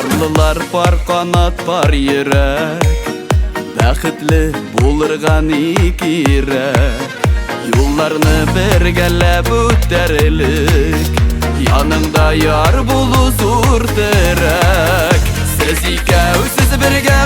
Арлылар бар, канат бар йөрәк, бәхетле булырга ни кирәк? Юлларны бергәләп үтәрлек, яныңда яр булу зур терәк. Сез икәү, сез бергә